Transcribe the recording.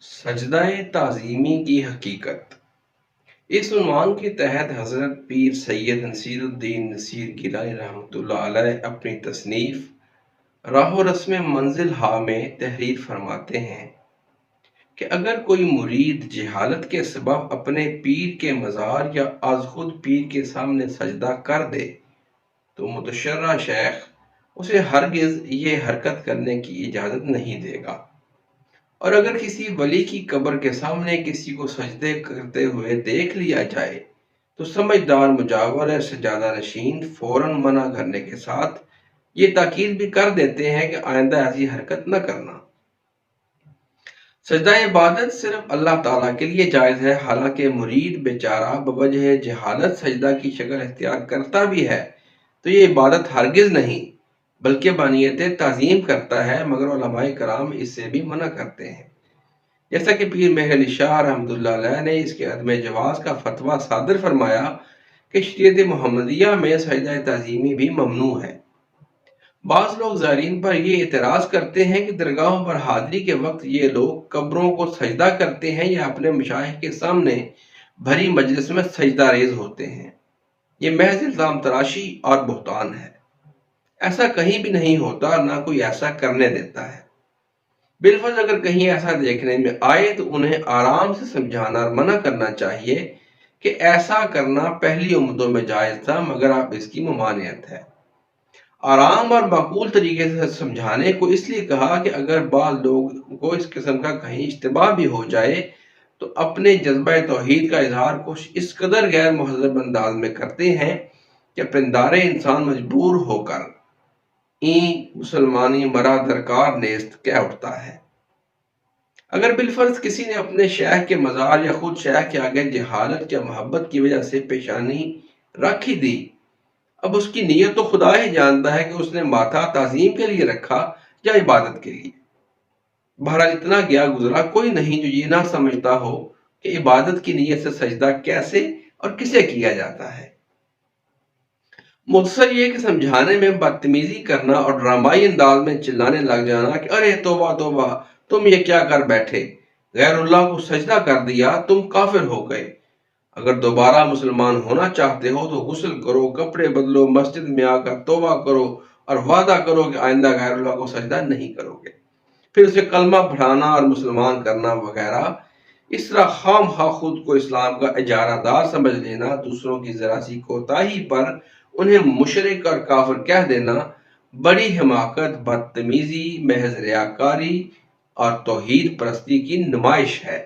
सजदा ताज़ीमी की हकीकत। इस उन्वान के तहत हज़रत पीर सैयद नसीरुद्दीन नसीर गिलानी रहमतुल्लाह अलैह अपनी तसनीफ़ राह रस्म मंजिल हा में तहरीर फरमाते हैं कि अगर कोई मुरीद जहालत के सबब अपने पीर के मज़ार या आज खुद पीर के सामने सजदा कर दे तो मुतशर्रा शेख उसे हरगिज़ ये हरकत करने की इजाज़त नहीं देगा। और अगर किसी वली की कब्र के सामने किसी को सजदे करते हुए देख लिया जाए तो समझदार मुजावर सजादा नशीन फौरन मना करने के साथ ये ताकीद भी कर देते हैं कि आइंदा ऐसी हरकत न करना। सजदा इबादत सिर्फ अल्लाह ताला के लिए जायज़ है, हालांकि मुरीद बेचारा बवजह जहालत सजदा की शक्ल इख्तियार करता भी है तो ये इबादत हरगिज़ नहीं बल्कि बानियत ताज़ीम करता है, मगर उलमाए कराम इससे भी मना करते हैं। जैसा कि पीर मेहर अली शाह रहमतुल्लाह अलैह ने इसके अदम जवाज़ का फतवा सादर फरमाया कि शरीयत मुहम्मदिया में सजदा ताज़ीमी भी ममनू है। बाज़ लोग ज़ायरीन पर यह एतराज़ करते हैं कि दरगाहों पर हाज़री के वक्त ये लोग कब्रों को सजदा करते हैं या अपने मशाइख के सामने भरी मजलिस में सजदा रेज़ होते हैं। ये महज इल्ज़ाम तराशी और बुहतान है। ऐसा कहीं भी नहीं होता, ना कोई ऐसा करने देता है। बिलफर्ज अगर कहीं ऐसा देखने में आए तो उन्हें आराम से समझाना और मना करना चाहिए कि ऐसा करना पहली उम्मतों में जायज था, मगर आप इसकी ममानियत है। आराम और माकूल तरीके से समझाने को इसलिए कहा कि अगर बाज़ लोग को इस किस्म का कहीं इश्तिबाह भी हो जाए तो अपने जज्बा तौहीद का इजहार कुछ इस कदर गैर महज़ब अंदाज में करते हैं कि पिंदारे इंसान मजबूर होकर मुसलमानी मरा दरकार नेस्त कह उठता है। अगर बिलफर्ज किसी ने अपने शेख के मज़ार या खुद शेख के आगे जहालत या मोहब्बत की वजह से पेशानी रख ही दी, अब उसकी नीयत तो खुदा ही जानता है कि उसने माथा ताज़ीम के लिए रखा या इबादत के लिए। बहरहाल इतना गया गुजरा कोई नहीं जो ये ना समझता हो कि इबादत की नीयत से सजदा कैसे और किसे किया जाता है। मुख्तसर ये कि समझाने में बदतमीजी करना और ड्रामाई अंदाज में चिल्लाने लग जाना कि अरे तोबा तोबा, तुम ये क्या कर बैठे, गैरुल्लाह को सजदा कर दिया, तुम काफिर हो गए। अगर दोबारा मुसलमान होना चाहते हो तो गुस्ल करो, कपड़े बदलो, मस्जिद में आकर तोबा करो और वादा करो कि आइंदा गैरुल्लाह को सजदा नहीं करोगे। फिर उसे कलमा पढ़ाना और मुसलमान करना वगैरह। इस तरह खाम खा खुद को इस्लाम का इजारादार समझ लेना, दूसरों की जरा सी कोताही पर उन्हें मुशरिक और काफिर कह देना बड़ी हिमाकत, बदतमीजी, महज रियाकारी और तौहीद परस्ती की नुमाइश है।